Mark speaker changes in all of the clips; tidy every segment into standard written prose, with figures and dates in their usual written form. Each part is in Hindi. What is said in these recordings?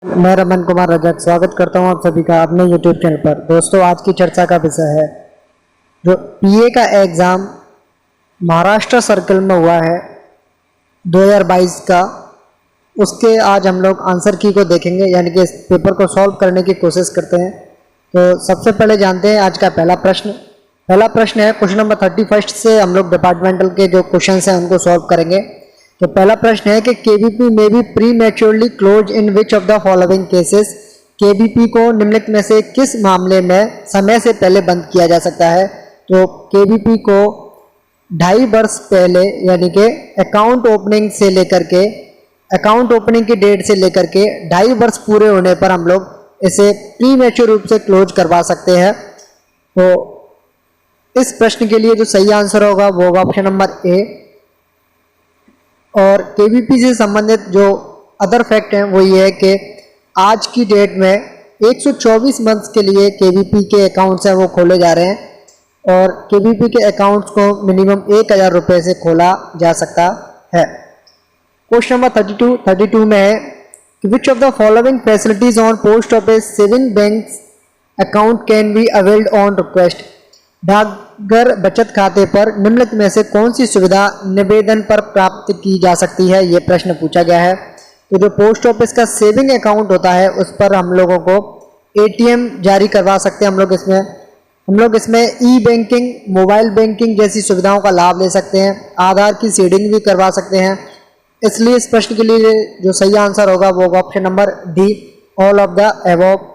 Speaker 1: मैं रमन कुमार रजक स्वागत करता हूं आप सभी का अपने YouTube चैनल पर। दोस्तों, आज की चर्चा का विषय है जो पीए का एग्ज़ाम महाराष्ट्र सर्कल में हुआ है 2022 का, उसके आज हम लोग आंसर की को देखेंगे, यानी कि इस पेपर को सॉल्व करने की कोशिश करते हैं। तो सबसे पहले जानते हैं आज का पहला प्रश्न। पहला प्रश्न है क्वेश्चन नंबर 31 से हम लोग डिपार्टमेंटल के जो क्वेश्चन हैं उनको सॉल्व करेंगे। तो पहला प्रश्न है कि केबीपी में be prematurely close in which of the following cases. KVP को निम्नलिखित में से किस मामले में समय से पहले बंद किया जा सकता है। तो केबीपी को 2.5 वर्ष पहले, यानी कि अकाउंट ओपनिंग से लेकर के अकाउंट ओपनिंग की डेट से लेकर के 2.5 वर्ष पूरे होने पर हम लोग इसे प्री मैच्योर रूप से क्लोज करवा सकते हैं। तो इस प्रश्न के लिए जो सही आंसर होगा वो होगा ऑप्शन नंबर ए। और केबीपी से संबंधित जो अदर फैक्ट हैं वो ये है कि आज की डेट में 124 मंथ्स के लिए केबीपी के अकाउंट्स हैं वो खोले जा रहे हैं और केबीपी के अकाउंट्स को मिनिमम 1000 रुपये से खोला जा सकता है। क्वेश्चन नंबर 32 में है कि which of the following facilities on post office saving bank account can be availed on request. डाकघर बचत खाते पर निम्नलिखित में से कौन सी सुविधा निवेदन पर प्राप्त की जा सकती है, ये प्रश्न पूछा गया है। तो जो पोस्ट ऑफिस का सेविंग अकाउंट होता है उस पर हम लोगों को एटीएम जारी करवा सकते हैं। हम लोग इसमें ई बैंकिंग, मोबाइल बैंकिंग जैसी सुविधाओं का लाभ ले सकते हैं। आधार की सीडिंग भी करवा सकते हैं। इसलिए इस प्रश्न के लिए जो सही आंसर होगा वो होगा option number D, all of the above.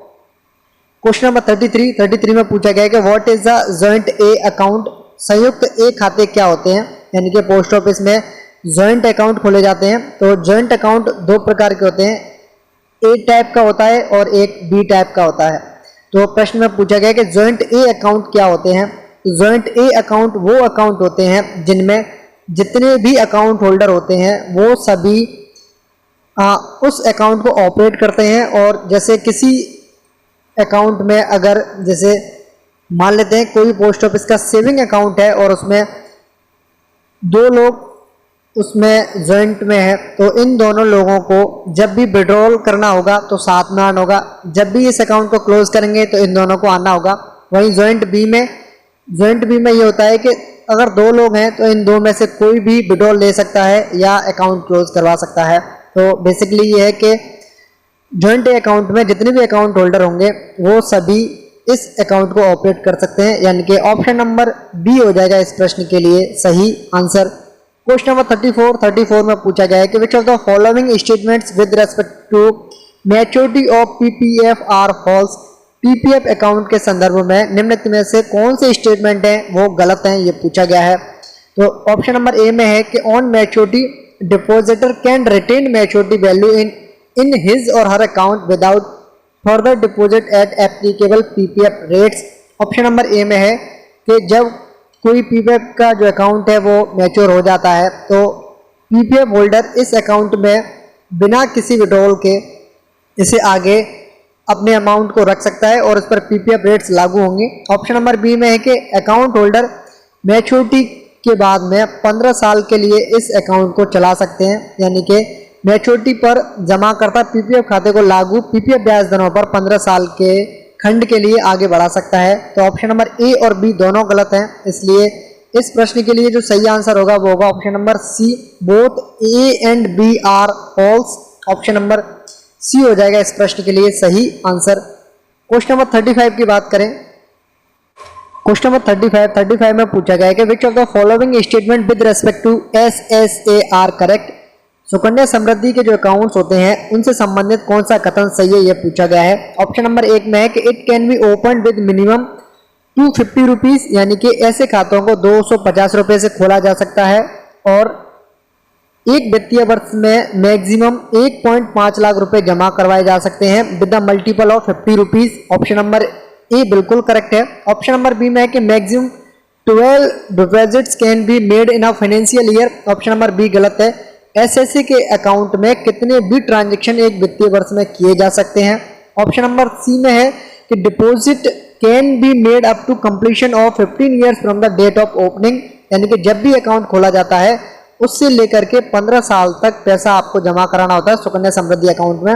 Speaker 1: Question number 33 में पूछा गया है कि what is the joint A account. संयुक्त ए खाते क्या होते हैं, यानी कि पोस्ट ऑफिस में जॉइंट अकाउंट खोले जाते हैं। तो जॉइंट अकाउंट दो प्रकार के होते हैं, ए टाइप का होता है और एक बी टाइप का होता है। तो प्रश्न में पूछा गया कि जॉइंट ए अकाउंट क्या होते हैं। जॉइंट ए अकाउंट वो अकाउंट होते हैं जिनमें जितने भी अकाउंट होल्डर होते हैं वो सभी उस अकाउंट को ऑपरेट करते हैं। और जैसे किसी अकाउंट में अगर जैसे मान लेते हैं कोई पोस्ट ऑफिस का सेविंग अकाउंट है और उसमें 2 लोग उसमें जॉइंट में है, तो इन दोनों लोगों को जब भी विड्रॉल करना होगा तो साथ में आना होगा, जब भी इस अकाउंट को क्लोज करेंगे तो इन दोनों को आना होगा। वहीं जॉइंट बी में ये होता है कि अगर 2 लोग हैं तो इन 2 में से कोई भी विड्रॉल ले सकता है या अकाउंट क्लोज करवा सकता है। तो बेसिकली ये है कि जॉइंट अकाउंट में जितने भी अकाउंट होल्डर होंगे वो सभी इस अकाउंट को ऑपरेट कर सकते हैं, यानी कि ऑप्शन नंबर बी हो जाएगा इस प्रश्न के लिए सही आंसर। क्वेश्चन नंबर 34 में पूछा गया है कि which of the following statements with respect to maturity of PPF are false. PPF account के संदर्भ में निम्नलिखित में से कौन से स्टेटमेंट हैं वो गलत हैं, ये पूछा गया है। तो ऑप्शन नंबर ए में है कि on maturity depositor can retain maturity value in his or her account without further deposit at applicable PPF rates। Option number ए में है कि जब कोई पीपीएफ का जो अकाउंट है वो मैच्योर हो जाता है तो पीपीएफ होल्डर इस अकाउंट में बिना किसी विड्रॉल के इसे आगे अपने अमाउंट को रख सकता है और इस पर पीपीएफ रेट्स लागू होंगे। ऑप्शन नंबर बी में है कि अकाउंट होल्डर मैच्योरिटी के बाद में 15 साल के लिए इस अकाउंट को चला सकते हैं, यानी कि मैच्योरिटी पर जमा करता पीपीएफ खाते को लागू पीपीएफ ब्याज दरों पर 15 साल के खंड के लिए आगे बढ़ा सकता है। तो ऑप्शन नंबर ए और बी दोनों गलत हैं, इसलिए इस प्रश्न के लिए जो सही आंसर होगा वो होगा option number C, both A and B are false. Option number C हो जाएगा इस प्रश्न के लिए सही आंसर। क्वेश्चन नंबर 35 की बात करें। क्वेश्चन नंबर 35 में पूछा गया है कि which of the following statement with respect to SSA are correct. Sukanya Samriddhi के जो अकाउंट्स होते हैं उनसे संबंधित कौन सा कथन सही है, यह पूछा गया है। ऑप्शन नंबर 1 में है कि it can be open with minimum 250 rupees, यानी कि ऐसे खातों को 250 रुपये से खोला जा सकता है और एक वित्तीय वर्ष में मैक्सिमम 1.5 लाख रुपए जमा करवाए जा सकते हैं with the multiple of 50 rupees. Option number A बिल्कुल करेक्ट है। ऑप्शन नंबर बी में है कि maximum 12 deposits can be made in a financial year. Option number B गलत है। एसएससी के अकाउंट में कितने भी ट्रांजैक्शन एक वित्तीय वर्ष में किए जा सकते हैं। ऑप्शन नंबर सी में है कि deposit can be made up to completion of 15 years from the date of opening, यानी कि जब भी अकाउंट खोला जाता है उससे लेकर के 15 साल तक पैसा आपको जमा कराना होता है सुकन्या समृद्धि अकाउंट में।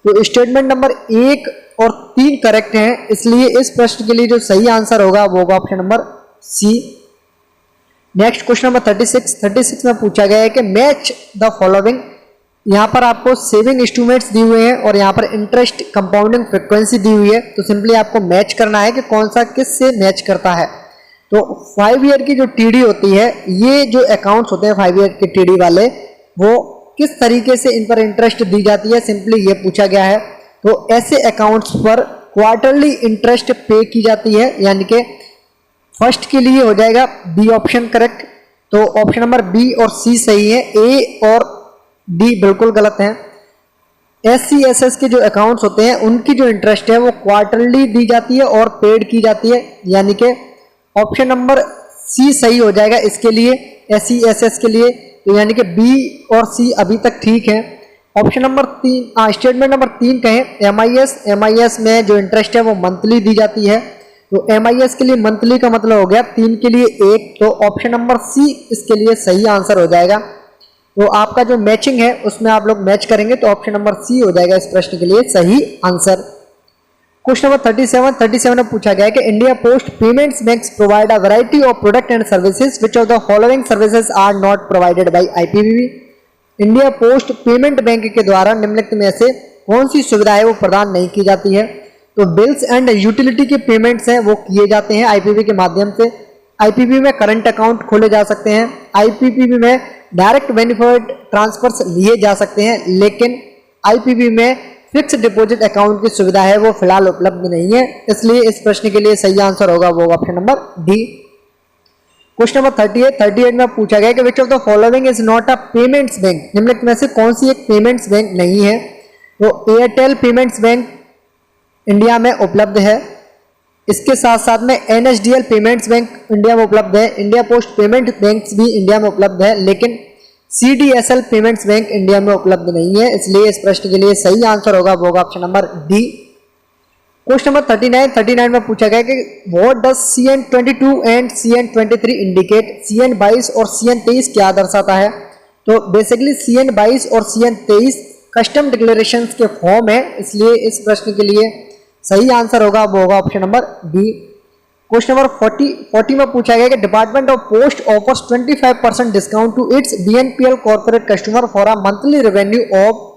Speaker 1: तो स्टेटमेंट नंबर 1 और 3 करेक्ट हैं, इसलिए इस प्रश्न के लिए जो सही आंसर होगा वो होगा option number C. Next question number 36 में पूछा गया है कि मैच द फॉलोइंग। यहाँ पर आपको सेविंग इंस्ट्रूमेंट्स दिए हुए हैं और यहाँ पर इंटरेस्ट कंपाउंडिंग फ्रीक्वेंसी दी हुई है, तो सिंपली आपको मैच करना है कि कौन सा किस से मैच करता है। तो 5 ईयर की जो टीडी होती है, ये जो अकाउंट्स होते हैं 5 ईयर के टीडी वाले, वो किस तरीके से इन पर इंटरेस्ट दी जाती है, सिंपली ये पूछा गया है। तो ऐसे अकाउंट्स पर क्वार्टरली इंटरेस्ट पे की जाती है, यानी कि फर्स्ट के लिए हो जाएगा बी ऑप्शन करेक्ट। तो ऑप्शन नंबर बी और सी सही है, ए और डी बिल्कुल गलत हैं। SCSS के जो अकाउंट्स होते हैं उनकी जो इंटरेस्ट है वो क्वार्टरली दी जाती है और पेड की जाती है, यानी कि ऑप्शन नंबर सी सही हो जाएगा इसके लिए, SCSS के लिए। तो यानी कि बी और सी अभी तक ठीक है। ऑप्शन नंबर 3 स्टेटमेंट नंबर 3 कहें MIS में जो इंटरेस्ट है वो मंथली दी जाती है। तो MIS के लिए मंथली का मतलब हो गया 3 के लिए 1, तो ऑप्शन नंबर सी इसके लिए सही आंसर हो जाएगा। तो आपका जो मैचिंग है उसमें आप लोग मैच करेंगे तो ऑप्शन नंबर सी हो जाएगा इस प्रश्न के लिए सही आंसर। क्वेश्चन नंबर 37 में पूछा गया है कि India post payments banks provide a variety of product and services which of the following services are not provided by IPPB। India post payment bank के द्वारा निम्नलिखित में से कौन सी सुविधा है वो प्रदान नहीं की जाती है। तो बिल्स एंड यूटिलिटी के पेमेंट्स हैं वो किए जाते हैं IPPB के माध्यम से। IPPB में करंट अकाउंट खोले जा सकते हैं, IPPB में डायरेक्ट बेनिफिट ट्रांसफर्स लिए जा सकते हैं, लेकिन IPPB में फिक्स डिपॉजिट अकाउंट की सुविधा है वो फिलहाल उपलब्ध नहीं है, इसलिए इस प्रश्न के लिए सही आंसर होगा वो option number D. Question number 38 में पूछा गया कि which of the following is not a payments bank. निम्नलिखित में से कौन सी एक पेमेंट्स बैंक नहीं है। तो एयरटेल पेमेंट्स बैंक इंडिया में उपलब्ध है, इसके साथ साथ में NSDL पेमेंट्स बैंक इंडिया में उपलब्ध है, इंडिया पोस्ट पेमेंट बैंक्स भी इंडिया में उपलब्ध है, लेकिन CDSL पेमेंट्स बैंक इंडिया में उपलब्ध नहीं है, इसलिए इस प्रश्न के लिए सही आंसर होगा वो होगा option number D. Question number 39 में पूछा गया कि what does CN22 and CN23 indicate. CN22 और CN23 क्या दर्शाता है। तो बेसिकली CN22 और CN23 कस्टम डिक्लेरेशंस के फॉर्म है, इसलिए इस प्रश्न के लिए सही आंसर होगा वो होगा option number D. Question number 40 में पूछा गया कि department of post offers 25% discount to its BNPL corporate customer for a monthly revenue of,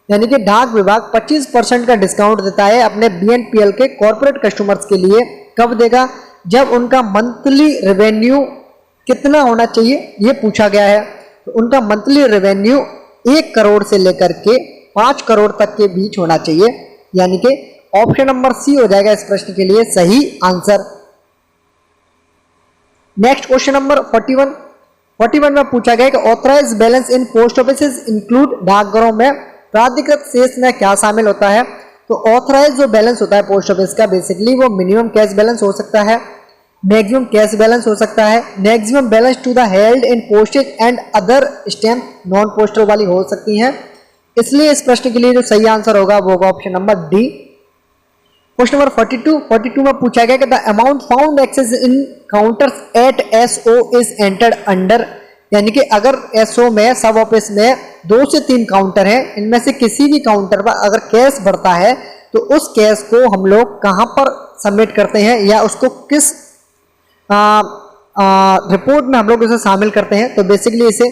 Speaker 1: यानी कि डाक विभाग 25% का डिस्काउंट देता है अपने BNPL के कॉर्पोरेट कस्टमर्स के लिए। कब देगा, जब उनका मंथली रेवेन्यू कितना होना चाहिए ये पूछा गया है। तो उनका मंथली रेवेन्यू 1 करोड़ से लेकर के 5 करोड़ तक के बीच होना चाहिए, यानी कि ऑप्शन नंबर सी हो जाएगा इस प्रश्न के लिए सही आंसर। नेक्स्ट क्वेश्चन नंबर 41 में पूछा गया कि authorise balance in post offices include. डाकघरों में प्राधिकृत शेष में क्या शामिल होता है। तो ऑथराइज जो बैलेंस होता है पोस्ट ऑफिस का, बेसिकली वो मिनिमम कैश बैलेंस हो सकता है, मैक्सिमम कैश बैलेंस हो सकता है, maximum balance to the held in postage and other stamp non postal वाली हो सकती हैं, इसलिए इस प्रश्न के लिए जो सही आंसर होगा वो होगा option number D. Question number 42 में पूछा गया कि the amount found excess in counters at SO is entered under, यानी कि अगर SO में सब ऑफिस में 2 से 3 काउंटर हैं, इनमें से किसी भी काउंटर पर अगर कैश बढ़ता है तो उस कैश को हम लोग कहां पर सबमिट करते हैं या उसको किस रिपोर्ट में हम लोग इसे शामिल करते हैं। तो बेसिकली इसे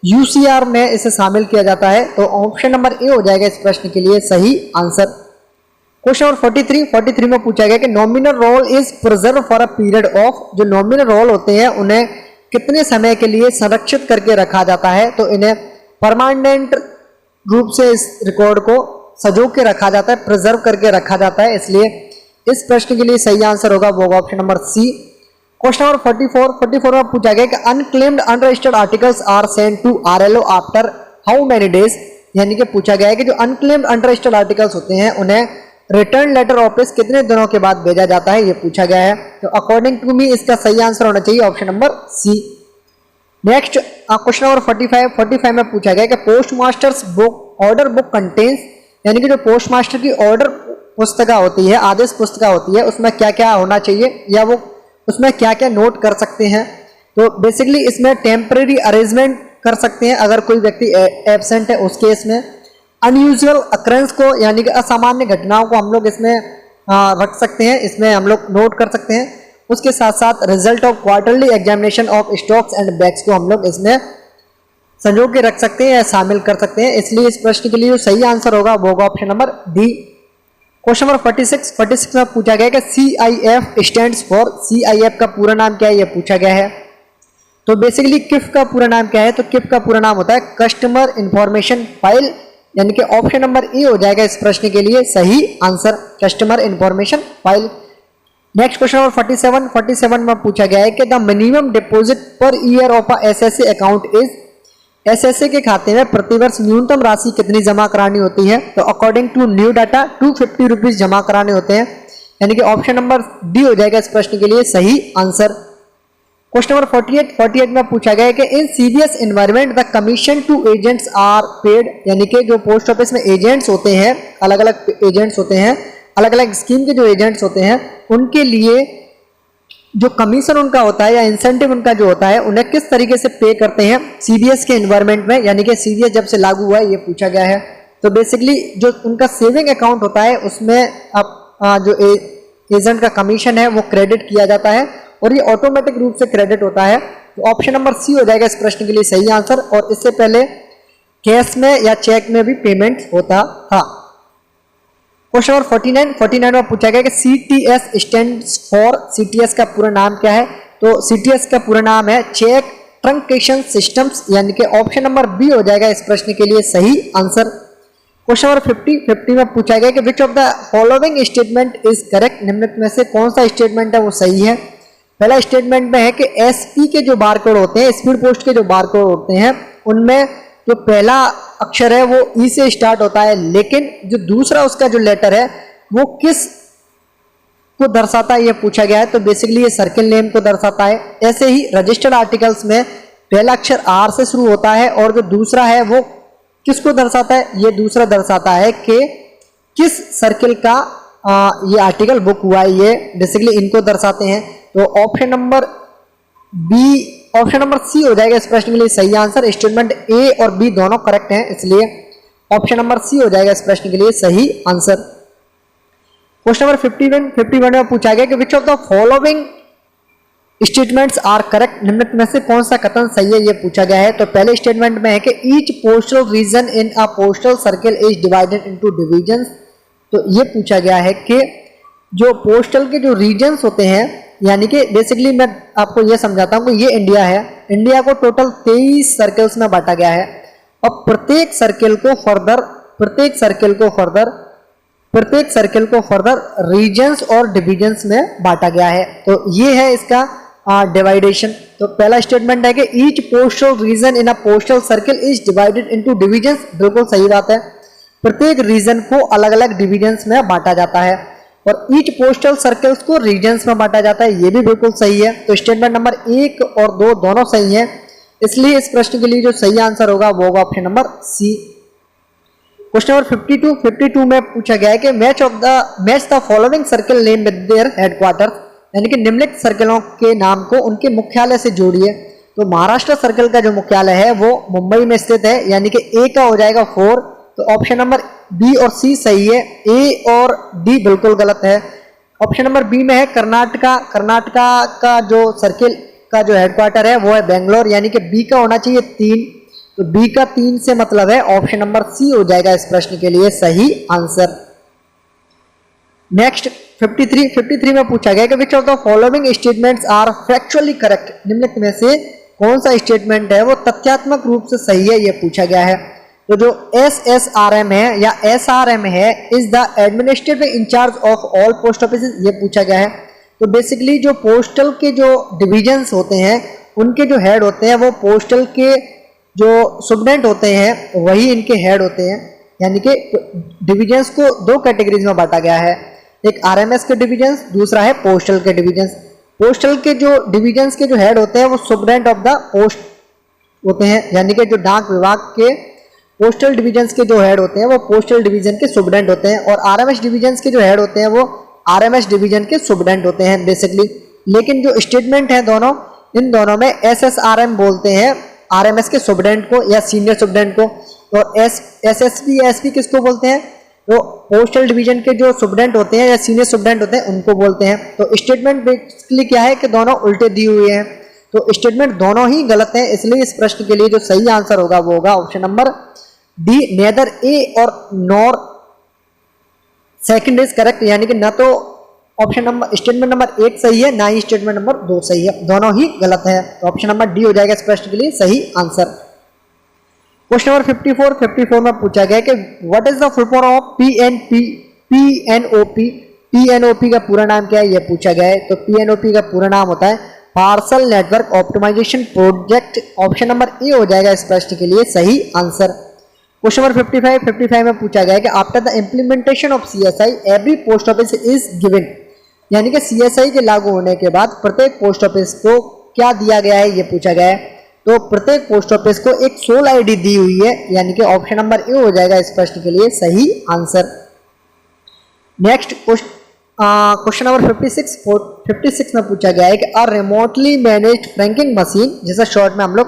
Speaker 1: UCR में इसे शामिल किया जाता है, तो ऑप्शन नंबर ए हो जाएगा इस प्रश्न के लिए सही आंसर। क्वेश्चन नंबर 43 में पूछा गया कि nominal roll is preserve for a period of. जो नॉमिनल रोल होते हैं उन्हें कितने समय के लिए संरक्षित करके रखा जाता है। तो इन्हें परमानेंट रूप से इस रिकॉर्ड को सजो के रखा जाता है, प्रिजर्व करके रखा जाता है, इसलिए इस प्रश्न के लिए सही आंसर होगा वो होगा option number C. Question number 44 में पूछा गया कि unclaimed unregistered articles are sent to RLO after how many days, यानी कि पूछा गया है कि जो अनक्लेम्ड अनरजिस्टर्ड आर्टिकल्स होते हैं उन्हें रिटर्न लेटर ऑफिस कितने दिनों के बाद भेजा जाता है, ये पूछा गया है। तो अकॉर्डिंग टू मी इसका सही आंसर होना चाहिए option number C. Next question number 45 में पूछा गया कि postmaster's book order book contents, यानी कि जो पोस्ट मास्टर की ऑर्डर पुस्तिका होती है, आदेश पुस्तिका होती है, उसमें क्या क्या होना चाहिए या वो उसमें क्या क्या नोट कर सकते हैं। तो बेसिकली इसमें टेम्परेरी अरेंजमेंट कर सकते हैं अगर कोई व्यक्ति एब्सेंट है उस केस में, अनयूजुअल अकरेंस को यानी कि असामान्य घटनाओं को हम लोग इसमें रख सकते हैं, इसमें हम लोग नोट कर सकते हैं। उसके साथ साथ result of quarterly examination of stocks and backs को हम लोग इसमें संजो के रख सकते हैं या शामिल कर सकते हैं। इसलिए इस प्रश्न के लिए जो सही आंसर होगा वो होगा option number D. Question number 46 में पूछा गया कि CIF स्टैंड्स फॉर, CIF का पूरा नाम क्या है ये पूछा गया है। तो बेसिकली किफ का पूरा नाम क्या है, तो किफ का पूरा नाम होता है कस्टमर इंफॉर्मेशन फाइल, यानी कि ऑप्शन नंबर ए हो जाएगा इस प्रश्न के लिए सही answer, customer information file. Next question number 47 में पूछा गया है कि the minimum deposit per year of a SSA account is, SSA के खाते में प्रतिवर्ष न्यूनतम राशि कितनी जमा करानी होती है। तो according to new data 250 rupees जमा कराने होते हैं, यानी कि ऑप्शन नंबर डी हो जाएगा इस प्रश्न के लिए सही आंसर। क्वेश्चन नंबर 48 में पूछा गया है कि in CBS environment the commission to agents are paid, यानी कि जो पोस्ट ऑफिस में एजेंट्स होते हैं, अलग अलग एजेंट्स होते हैं, अलग अलग स्कीम के जो एजेंट्स होते हैं, उनके लिए जो कमीशन उनका होता है या इंसेंटिव उनका जो होता है, उन्हें किस तरीके से पे करते हैं CBS के एनवायरमेंट में, यानी कि CBS जब से लागू हुआ है ये पूछा गया है। तो बेसिकली जो उनका सेविंग अकाउंट होता है उसमें अब जो एजेंट का कमीशन है वो क्रेडिट किया जाता है और ये ऑटोमेटिक रूप से क्रेडिट होता है। तो ऑप्शन नंबर सी हो जाएगा इस प्रश्न के लिए सही आंसर, और इससे पहले कैश में या चेक में भी पेमेंट होता था। क्वेश्चन नंबर 49 में पूछा गया कि CTS स्टैंड्स फॉर, CTS का पूरा नाम क्या है। तो CTS का पूरा नाम है चेक ट्रंकेशन सिस्टम्स, यानी कि ऑप्शन नंबर बी हो जाएगा इस प्रश्न के लिए सही आंसर। क्वेश्चन नंबर 50 में पूछा गया कि which of the following statement is correct, निम्नलिखित में से कौन सा स्टेटमेंट है वो सही है। पहला स्टेटमेंट में है कि SP के जो बारकोड होते हैं, स्पीड पोस्ट के जो बारकोड होते हैं, उनमें जो पहला अक्षर है वो ई से स्टार्ट होता है, लेकिन जो दूसरा उसका जो लेटर है वो किस को दर्शाता है ये पूछा गया है। तो बेसिकली ये सर्किल नेम को दर्शाता है। ऐसे ही रजिस्टर्ड आर्टिकल्स में पहला अक्षर R से शुरू होता है और जो दूसरा है वो किसको दर्शाता है, ये दूसरा दर्शाता है कि किस सर्किल का ये आर्टिकल बुक हुआ है, ये बेसिकली इनको दर्शाते हैं। तो ऑप्शन नंबर सी हो जाएगा इस प्रश्न के लिए सही आंसर। स्टेटमेंट ए और बी दोनों करेक्ट हैं, इसलिए ऑप्शन नंबर सी हो जाएगा इस प्रश्न के लिए सही आंसर। क्वेश्चन नंबर 51 में पूछा गया कि which of the following statements are correct, निम्नलिखित में से कौन सा कथन सही है ये पूछा गया है। तो पहले स्टेटमेंट में है कि each postal region in a postal circle is divided into divisions. तो ये पूछा गया है कि जो पोस्टल के जो रीजन्स होते हैं, यानी कि बेसिकली मैं आपको ये समझाता हूँ कि ये इंडिया है, इंडिया को टोटल 23 सर्कल्स में बांटा गया है और प्रत्येक सर्किल को फर्दर रीजन्स और डिवीजन्स में बांटा गया है। तो ये है इसका डिवाइडेशन। तो पहला स्टेटमेंट है कि each postal region in a postal circle is divided into divisions, बिल्कुल सही बात है। प्रत्येक रीजन को अलग अलग डिवीजन्स में बांटा जाता है और ईच पोस्टल सर्कल्स को रीजन्स में बांटा जाता है, ये भी बिल्कुल सही है। तो स्टेटमेंट नंबर 1 और 2 दोनों सही हैं, इसलिए इस प्रश्न के लिए जो सही आंसर होगा वो होगा option number C. Question number 52 में पूछा गया है कि match the following circle name with their headquarters, यानी कि निम्नलिखित सर्कलों के नाम को उनके मुख्यालय से जोड़िए। तो महाराष्ट्र सर्कल का जो मुख्यालय है वो मुंबई में स्थित है, यानी कि ए का हो जाएगा 4। तो ऑप्शन नंबर बी और सी सही है, ए और डी बिल्कुल गलत है। ऑप्शन नंबर बी में है कर्नाटका का जो सर्किल का जो हेडक्वार्टर है वो है बेंगलोर, यानी कि बी का होना चाहिए 3। तो बी का 3 से मतलब है ऑप्शन नंबर सी हो जाएगा इस प्रश्न के लिए सही आंसर। नेक्स्ट 53 में पूछा गया कि which of the following statements are factually correct, निम्नलिखित में से कौन सा स्टेटमेंट है वो तथ्यात्मक रूप से सही है ये पूछा गया है। तो जो SSRM है या SRM है is the administrative incharge of all post office, ये पूछा गया है। तो बेसिकली जो पोस्टल के जो डिविजन्स होते हैं उनके जो हेड होते हैं वो पोस्टल के जो सुपरिटेंडेंट होते हैं वही इनके हेड होते हैं, यानी कि डिविजन्स को 2 कैटेगरीज में बांटा गया है, एक RMS के डिविजन्स, दूसरा है पोस्टल के डिविजन्स। पोस्टल के जो डिविजन्स के जो हेड होते हैं वो सुपरिटेंडेंट ऑफ द पोस्ट होते हैं, यानी कि जो डाक विभाग के पोस्टल डिविजन्स के जो हेड होते हैं वो पोस्टल डिवीजन के सुपरिटेंडेंट होते हैं, और RMS डिविजन्स के जो हेड होते हैं वो RMS डिवीजन के सुपरिटेंडेंट होते हैं बेसिकली। लेकिन जो स्टेटमेंट है दोनों, इन दोनों में SSRM बोलते हैं RMS के सुपरिटेंडेंट को या सीनियर सुपरिटेंडेंट को, और SSP SP किसको बोलते हैं? तो पोस्टल डिवीजन के जो सुपरडेंट होते हैं या सीनियर सुपरडेंट होते हैं उनको बोलते हैं। तो स्टेटमेंट बेसिकली क्या है कि दोनों उल्टे दिए हुए हैं, तो स्टेटमेंट दोनों ही गलत हैं, इसलिए इस प्रश्न के लिए जो सही आंसर होगा वो होगा ऑप्शन नंबर डी, नेदर ए और नॉर सेकंड इज करेक्ट, यानी कि ना तो ऑप्शन नंबर स्टेटमेंट नंबर 1 सही है, ना ही स्टेटमेंट नंबर 2 सही है, दोनों ही गलत है। तो ऑप्शन नंबर डी हो जाएगा इस प्रश्न के लिए सही आंसर। क्वेश्चन नंबर 54 में पूछा गया कि what is the full form of PNOP? PNOP का पूरा नाम क्या है, ये पूछा गया है। तो PNOP का पूरा नाम होता है parcel network optimisation project. Option number A हो जाएगा इस प्रश्न के लिए सही आंसर। क्वेश्चन नंबर 55 में पूछा गया है कि after the implementation of CSI every post office is given, यानी कि CSI के लागू होने के बाद प्रत्येक पोस्ट ऑफिस को क्या दिया गया है, ये पूछा गया है। तो प्रत्येक पोस्ट ऑफिस को एक सोल ID दी हुई है, यानी कि ऑप्शन नंबर ए हो जाएगा इस प्रश्न के लिए सही आंसर। नेक्स्ट क्वेश्चन नंबर 56 में पूछा गया है कि a remotely managed franking machine, जिसे शॉर्ट में हम लोग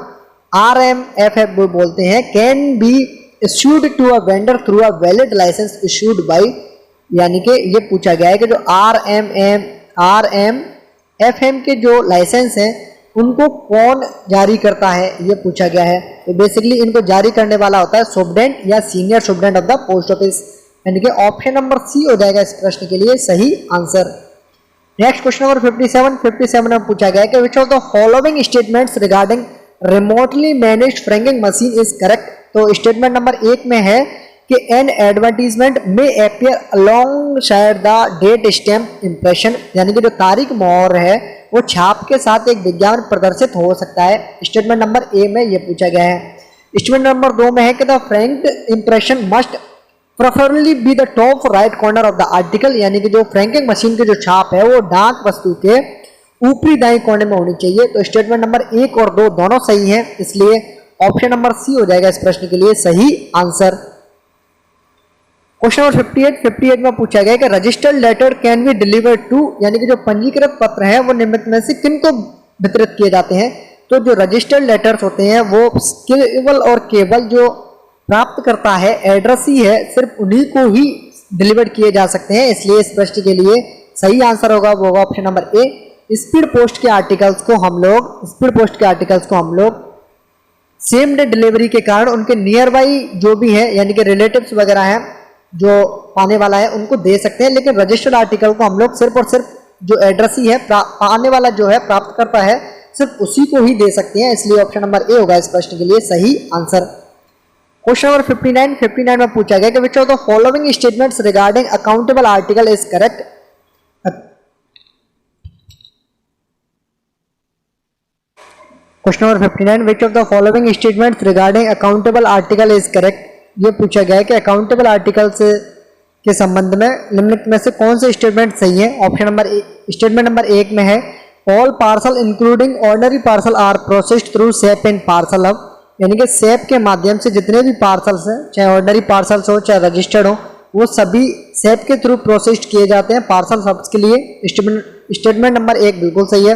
Speaker 1: RMFF बोलते हैं, can be issued to a vendor through a valid licence issued by, यानी कि ये पूछा गया है कि जो RMFM के जो लाइसेंस हैं उनको कौन जारी करता है, ये पूछा गया है। तो बेसिकली इनको जारी करने वाला होता है सुपरडेंट या senior superintendent of the post office, यानी कि ऑप्शन नंबर सी हो जाएगा इस प्रश्न के लिए सही आंसर। नेक्स्ट क्वेश्चन नंबर 57 में पूछा गया है कि which of the following statements regarding remotely managed franking machine is correct. तो स्टेटमेंट नंबर 1 में है कि an advertisement may appear alongside the date stamp impression, यानी कि जो तारीख मोहर है वो छाप के साथ एक विज्ञापन प्रदर्शित हो सकता है। स्टेटमेंट नंबर ए में ये पूछा गया है। स्टेटमेंट नंबर 2 में है कि the franked impression must preferably be the top right corner of the article, यानी कि जो फ्रैंकिंग मशीन की जो छाप है वो डाक वस्तु के ऊपरी दाएं कोने में होनी चाहिए। तो स्टेटमेंट नंबर 1 और 2 दोनों सही हैं, इसलिए ऑप्शन नंबर सी हो जाएगा इस प्रश्न के लिए सही आंसर। क्वेश्चन नंबर 58 में पूछा गया कि registered letter can be delivered to, यानी कि जो पंजीकृत पत्र है वो निम्नलिखित में से किनको वितरित किए जाते हैं। तो जो रजिस्टर्ड लेटर्स होते हैं वो केवल और केवल जो प्राप्त करता है एड्रेस ही है, सिर्फ उन्हीं को ही डिलीवर किए जा सकते हैं, इसलिए इस प्रश्न के लिए सही आंसर होगा वो होगा ऑप्शन नंबर ए। स्पीड पोस्ट के आर्टिकल्स को हम लोग सेम डे डिलीवरी के कारण उनके नियर बाई जो भी है, यानी कि रिलेटिव्स वगैरह हैं जो पाने वाला है उनको दे सकते हैं, लेकिन रजिस्टर्ड आर्टिकल को हम लोग सिर्फ और सिर्फ जो एड्रेस ही है पाने वाला जो है प्राप्त करता है सिर्फ उसी को ही दे सकते हैं, इसलिए ऑप्शन नंबर ए होगा इस प्रश्न के लिए सही आंसर। क्वेश्चन नंबर 59 में पूछा गया कि which of the following statements regarding accountable article is correct. Question number 59 which of the following statements regarding accountable article is correct. ये पूछा गया है कि अकाउंटेबल आर्टिकल्स के संबंध में निम्नलिखित में से कौन से स्टेटमेंट सही है। ऑप्शन नंबर स्टेटमेंट नंबर 1 में है all parcel including ordinary parcel are processed through SEP in parcel hub, यानी कि सेप के माध्यम से जितने भी पार्सल्स हैं, चाहे ऑर्डिनरी पार्सल्स हो चाहे रजिस्टर्ड हो, वो सभी सेप के थ्रू प्रोसेस्ड किए जाते हैं पार्सल हब्स के लिए। स्टेटमेंट नंबर 1 बिल्कुल सही है।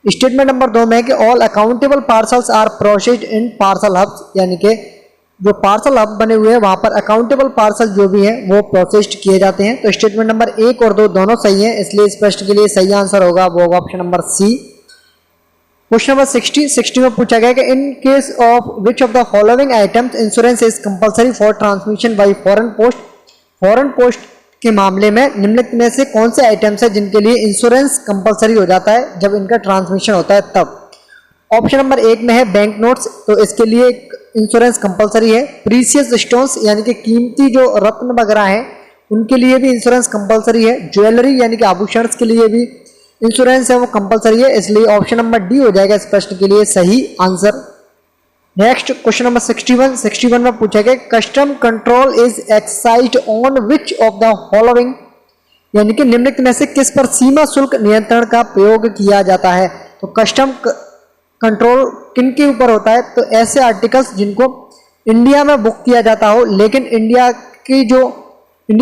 Speaker 1: स्टेटमेंट नंबर 2 में है कि all accountable parcels are processed in parcel hubs, यानी कि जो पार्सल हब बने हुए हैं वहां पर अकाउंटेबल पार्सल जो भी है वो प्रोसेस्ड किए जाते हैं। तो स्टेटमेंट नंबर 1 और 2 दोनों सही हैं, इसलिए इस प्रश्न के लिए सही आंसर होगा वो होगा option number C. Question number 60 में पूछा गया कि in case of which of the following items insurance is compulsory for transmission by foreign post. Foreign post के मामले में निम्नलिखित में से कौन से आइटम्स है जिनके लिए इंश्योरेंस कंपलसरी हो जाता है जब इनका ट्रांसमिशन होता है तब। ऑप्शन नंबर 1 में है बैंक नोट्स, तो इसके लिए इंश्योरेंस कंपलसरी है। प्रीशियस स्टोन्स यानी कि कीमती जो रत्न वगैरह हैं उनके लिए भी इंश्योरेंस कंपलसरी है। ज्वेलरी यानी कि आभूषण के लिए भी इंश्योरेंस है वो कंपलसरी है, इसलिए ऑप्शन नंबर डी हो जाएगा इस प्रश्न के लिए सही आंसर। नेक्स्ट क्वेश्चन नंबर 61 में पूछा गया custom control is excised on which of the following, यानी कि निम्नलिखित में से किस पर सीमा शुल्क नियंत्रण का प्रयोग किया जाता है। तो कस्टम कंट्रोल किन के ऊपर होता है, तो ऐसे आर्टिकल्स जिनको इंडिया में बुक किया जाता हो, लेकिन इंडिया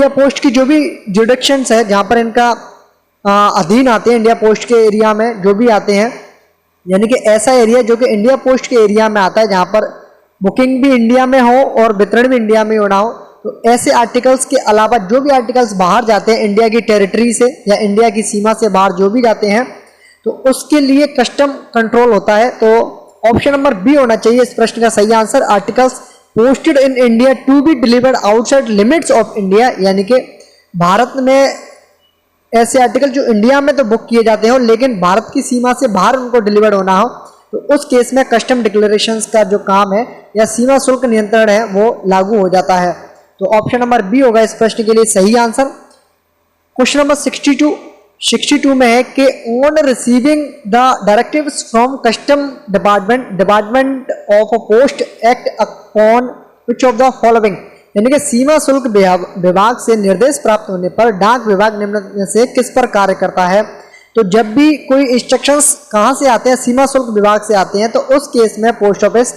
Speaker 1: पोस्ट की जो भी जुडिक्शंस है जहां पर इनका अधीन आते हैं, इंडिया पोस्ट के एरिया में जो भी आते हैं, यानी कि ऐसा एरिया जो कि इंडिया पोस्ट के एरिया में आता है जहां पर बुकिंग भी इंडिया में हो और वितरण भी इंडिया में होना हो, तो ऐसे आर्टिकल्स के अलावा जो भी आर्टिकल्स बाहर जाते हैं इंडिया की टेरिटरी से या इंडिया की सीमा से बाहर जो भी जाते हैं, तो उसके लिए कस्टम कंट्रोल होता है। तो ऑप्शन नंबर बी होना चाहिए इस प्रश्न का सही answer. Articles posted in India to be delivered outside limits of India, यानी कि भारत में ऐसे आर्टिकल जो इंडिया में तो बुक किए जाते हो लेकिन भारत की सीमा से बाहर उनको डिलीवर्ड होना हो, तो उस केस में कस्टम डिक्लेरेशंस का जो काम है या सीमा शुल्क नियंत्रण है वो लागू हो जाता है। तो ऑप्शन नंबर बी होगा इस प्रश्न के लिए सही आंसर। क्वेश्चन नंबर 62 में है कि on receiving the directives from custom department of post act upon which of the following, यानी कि सीमा शुल्क विभाग से निर्देश प्राप्त होने पर डाक विभाग निम्न में से किस पर कार्य करता है। तो जब भी कोई इंस्ट्रक्शंस कहाँ से आते हैं, सीमा शुल्क विभाग से आते हैं, तो उस केस में पोस्ट ऑफिस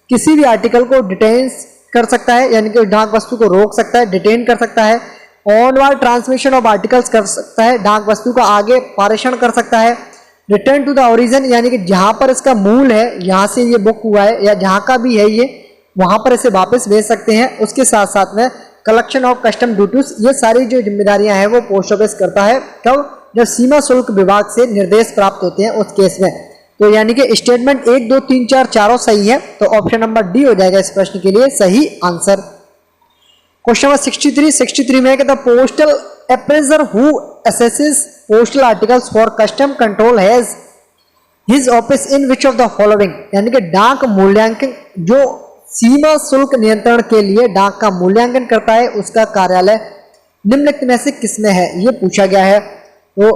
Speaker 1: किसी भी आर्टिकल को डिटेन कर सकता है, यानी कि डाक वस्तु को रोक सकता है, डिटेन कर सकता है, ऑनवर्ड ट्रांसमिशन ऑफ आर्टिकल्स कर सकता है, डाक वस्तु का आगे पारेषण कर सकता है, रिटर्न टू द ओरिजिन, यानी कि जहाँ पर इसका मूल है, यहाँ से ये बुक हुआ है या जहाँ का भी है ये, वहाँ पर इसे वापस भेज सकते हैं। उसके साथ साथ में कलेक्शन ऑफ कस्टम ड्यूटीज, ये सारी जो जिम्मेदारियां हैं वो पोस्ट ऑफिस करता है। कब? जब सीमा शुल्क विभाग से निर्देश प्राप्त होते हैं उस केस में। तो यानी कि स्टेटमेंट 1, 2, 3, 4 चारों सही है, तो ऑप्शन नंबर डी हो जाएगा इस प्रश्न के लिए सही आंसर। क्वेश्चन नंबर 63 में है कि the postal appraisal who assesses postal articles for custom control has his office in which of the following, यानी कि डाक मूल्यांकन जो सीमा शुल्क नियंत्रण के लिए डाक का मूल्यांकन करता है उसका कार्यालय निम्नलिखित में से किसमें है, ये पूछा गया है। तो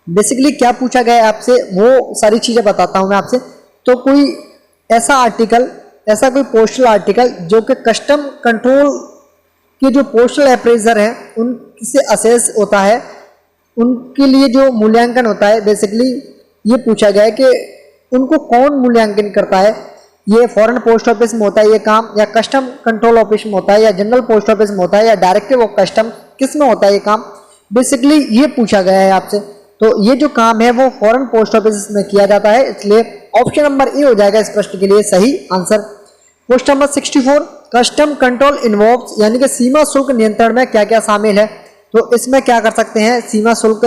Speaker 1: बेसिकली क्या पूछा गया है आपसे वो सारी चीजें बताता हूं मैं आपसे। तो कोई ऐसा आर्टिकल, ऐसा कोई पोस्टल आर्टिकल जो कि कस्टम कंट्रोल के जो पोस्टल अप्रेजर हैं उनसे असेस होता है, उनके लिए जो मूल्यांकन होता है, बेसिकली ये पूछा गया है कि उनको कौन मूल्यांकन करता है। ये फॉरेन पोस्ट ऑफिस में होता है ये काम, या कस्टम कंट्रोल ऑफिस में होता है, या जनरल पोस्ट ऑफिस में होता है, या डायरेक्टिव ऑफ कस्टम, किस में होता है ये काम, बेसिकली ये पूछा गया है आपसे। तो ये जो काम है वो फॉरेन पोस्ट ऑफिस में किया जाता है, इसलिए ऑप्शन नंबर ए हो जाएगा इस प्रश्न के लिए सही answer. Question number 64, custom control involves, यानी कि सीमा शुल्क नियंत्रण में क्या क्या शामिल है। तो इसमें क्या कर सकते हैं सीमा शुल्क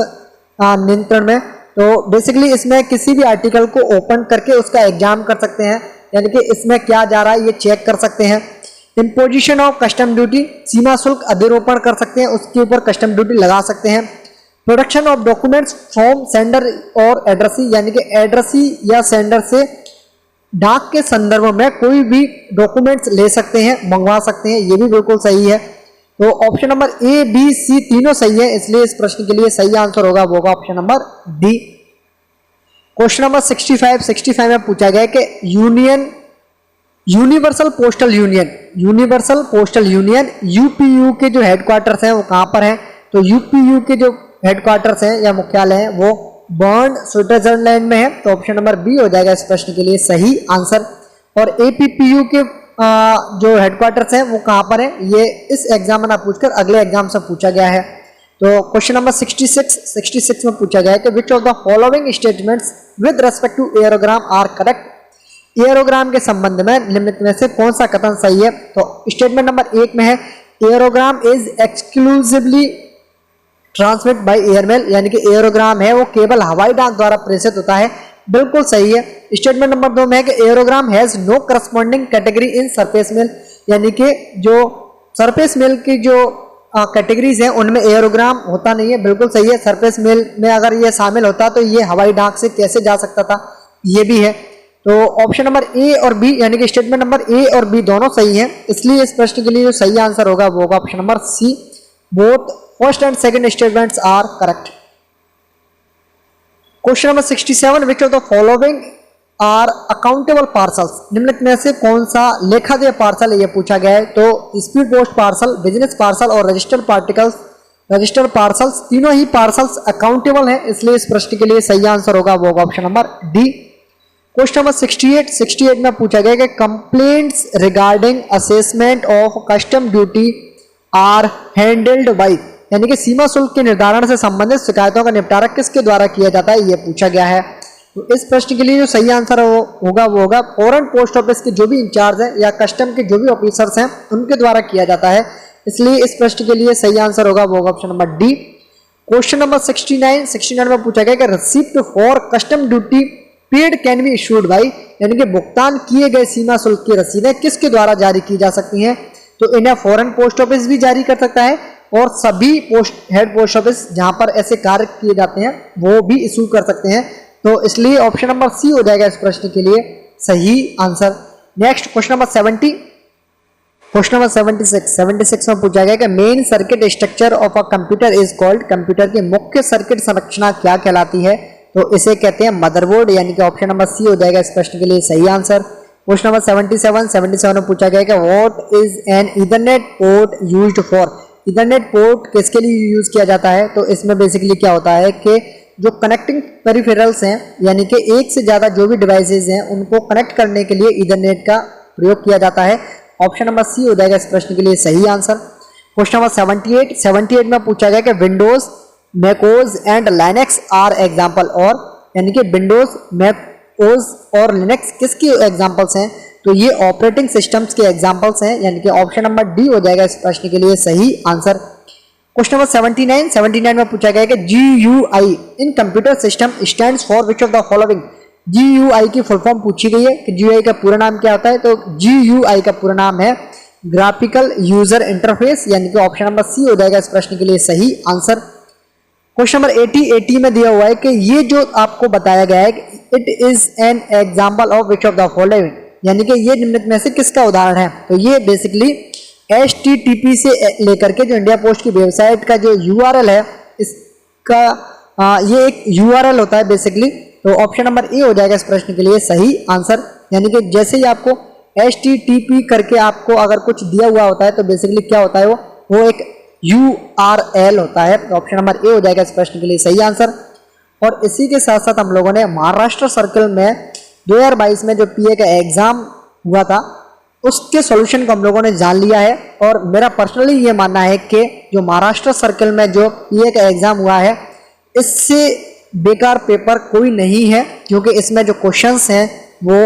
Speaker 1: नियंत्रण में, तो बेसिकली इसमें किसी भी आर्टिकल को ओपन करके उसका एग्जाम कर सकते हैं, यानी कि इसमें क्या जा रहा है ये चेक कर सकते हैं। इम्पोजिशन ऑफ कस्टम ड्यूटी, सीमा शुल्क अधिरोपण कर सकते हैं, उसके ऊपर कस्टम ड्यूटी लगा सकते हैं। Production of documents from sender और एड्रेसी, यानी कि एड्रेसी या सेंडर से डाक के संदर्भ में कोई भी डॉक्यूमेंट्स ले सकते हैं, मंगवा सकते हैं, ये भी बिल्कुल सही है। तो ऑप्शन नंबर ए, बी, सी तीनों सही है, इसलिए इस प्रश्न के लिए सही आंसर होगा वो होगा option number D. Question number 65 में पूछा गया कि यूनिवर्सल पोस्टल यूनियन यूपीयू के जो हेडक्वार्टर्स हैं वो कहाँ पर हैं। तो यूपीयू के जो हेडक्वार्टर्स हैं या मुख्यालय हैं वो बर्न स्विट्जरलैंड में है, तो ऑप्शन नंबर बी हो जाएगा इस प्रश्न के लिए सही आंसर। और एपीपीयू के जो हेडक्वार्टर्स हैं वो कहाँ पर है, ये इस एग्जाम में ना पूछकर अगले एग्जाम से पूछा गया है। तो क्वेश्चन नंबर 66 में पूछा गया है कि which of the following statements with respect to aerogramme are correct. Aerogramme के संबंध में निम्नलिखित में से कौन सा कथन सही है। तो स्टेटमेंट नंबर 1 में है aerogramme is exclusively transmit by airmail, यानी कि एयरोग्राम है वो केवल हवाई डाक द्वारा प्रेषित होता है, बिल्कुल सही है। स्टेटमेंट नंबर 2 में है कि aerogramme has no corresponding category in surface mail, यानी कि जो सरफेस मेल की जो कैटेगरीज हैं उनमें एयरोग्राम होता नहीं है, बिल्कुल सही है। सरफेस मेल में अगर ये शामिल होता तो ये हवाई डाक से कैसे जा सकता था, ये भी है। तो ऑप्शन नंबर ए और बी, यानी कि स्टेटमेंट नंबर ए और बी दोनों सही हैं, इसलिए इस प्रश्न के लिए जो सही आंसर होगा वो होगा option number C, both first and second statements are correct. Question number 67, which of the following are accountable parcels, निम्नलिखित में से कौन सा लेखादेय पार्सल है ये पूछा गया है। तो speed post parcel, business parcel और रजिस्टर्ड पार्सल्स तीनों ही पार्सल्स अकाउंटेबल हैं, इसलिए इस प्रश्न के लिए सही आंसर होगा वो होगा option number D. Question number 68 में पूछा गया कि complaints regarding assessment of custom duty are handled by, यानी कि सीमा शुल्क के निर्धारण से संबंधित शिकायतों का निपटारा किसके द्वारा किया जाता है ये पूछा गया है। तो इस प्रश्न के लिए जो सही आंसर होगा वो होगा फॉरेन पोस्ट ऑफिस के जो भी इंचार्ज है या कस्टम के जो भी ऑफिसर्स हैं उनके द्वारा किया जाता है। इसलिए इस प्रश्न के लिए सही आंसर होगा वो होगा option number D. Question number 69 में पूछा गया कि receipt for custom duty paid can be issued by, यानी कि भुगतान किए गए सीमा शुल्क की रसीदें किसके द्वारा जारी की जा सकती हैं। तो इन्हें फॉरेन पोस्ट ऑफिस भी जारी कर सकता है और सभी हेड पोस्ट ऑफिस जहां पर ऐसे कार्य किए जाते हैं वो भी इशू कर सकते हैं। तो इसलिए ऑप्शन नंबर सी हो जाएगा इस प्रश्न के लिए सही answer. Next question number 70, question number 76 में पूछा गया कि main circuit structure of a computer is called, computer की मुख्य सर्किट संरचना क्या कहलाती है। तो इसे कहते हैं मदरबोर्ड, यानी कि ऑप्शन नंबर सी हो जाएगा इस प्रश्न के लिए सही आंसर। क्वेश्चन नंबर 77 में पूछा गया कि what is an Ethernet port used for, Ethernet port किसके लिए यूज किया जाता है। तो इसमें बेसिकली क्या होता है कि जो कनेक्टिंग पेरिफेरल्स हैं, यानी कि एक से ज़्यादा जो भी डिवाइसेज हैं उनको कनेक्ट करने के लिए ईथरनेट का प्रयोग किया जाता है। ऑप्शन नंबर सी हो जाएगा इस प्रश्न के लिए सही आंसर। क्वेश्चन नंबर 78 में पूछा गया कि Windows, macOS and Linux are example, और यानी कि विंडोज, मैकोज और लिनक्स किसके एग्जाम्पल्स हैं। तो ये ऑपरेटिंग सिस्टम्स के एग्जाम्पल्स हैं, यानी कि ऑप्शन नंबर डी हो जाएगा इस प्रश्न के लिए सही आंसर। क्वेश्चन नंबर 79 में पूछा गया कि GUI in computer system stands for which of the following. GUI की फुल फॉर्म पूछी गई है कि GUI का पूरा नाम क्या होता है। तो GUI का पूरा नाम है ग्राफिकल यूजर इंटरफेस, यानी कि ऑप्शन नंबर सी हो जाएगा इस प्रश्न के लिए सही आंसर। क्वेश्चन नंबर 80 में दिया हुआ है कि ये जो आपको बताया गया है it is an example of which of the following, यानी कि ये निम्नलिखित में से किसका उदाहरण है। तो ये बेसिकली HTTP से लेकर के जो इंडिया पोस्ट की वेबसाइट का जो URL है इसका ये एक URL होता है बेसिकली। तो ऑप्शन नंबर ए हो जाएगा इस प्रश्न के लिए सही आंसर, यानी कि जैसे ही आपको HTTP करके आपको अगर कुछ दिया हुआ होता है तो बेसिकली क्या होता है वो एक URL होता है। तो ऑप्शन नंबर ए हो जाएगा इस प्रश्न के लिए सही आंसर। और इसी के साथ साथ हम लोगों ने महाराष्ट्र सर्कल में 2022 में जो PA का एग्जाम हुआ था उसके सॉल्यूशन को हम लोगों ने जान लिया है। और मेरा पर्सनली ये मानना है कि जो महाराष्ट्र सर्कल में जो PA का एग्जाम हुआ है इससे बेकार पेपर कोई नहीं है, क्योंकि इसमें जो क्वेश्चंस हैं वो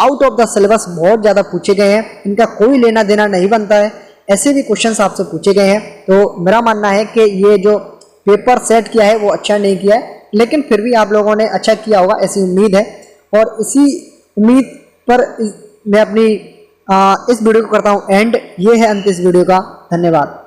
Speaker 1: आउट ऑफ द सिलेबस बहुत ज़्यादा पूछे गए हैं, इनका कोई लेना देना नहीं बनता है, ऐसे भी क्वेश्चंस आपसे पूछे गए हैं। तो मेरा मानना है कि ये जो पेपर सेट किया है वो अच्छा नहीं किया है, लेकिन फिर भी आप लोगों ने अच्छा किया होगा ऐसी उम्मीद है। और इसी उम्मीद पर मैं अपनी इस वीडियो को करता हूँ एंड। ये है अंत इस वीडियो का। धन्यवाद।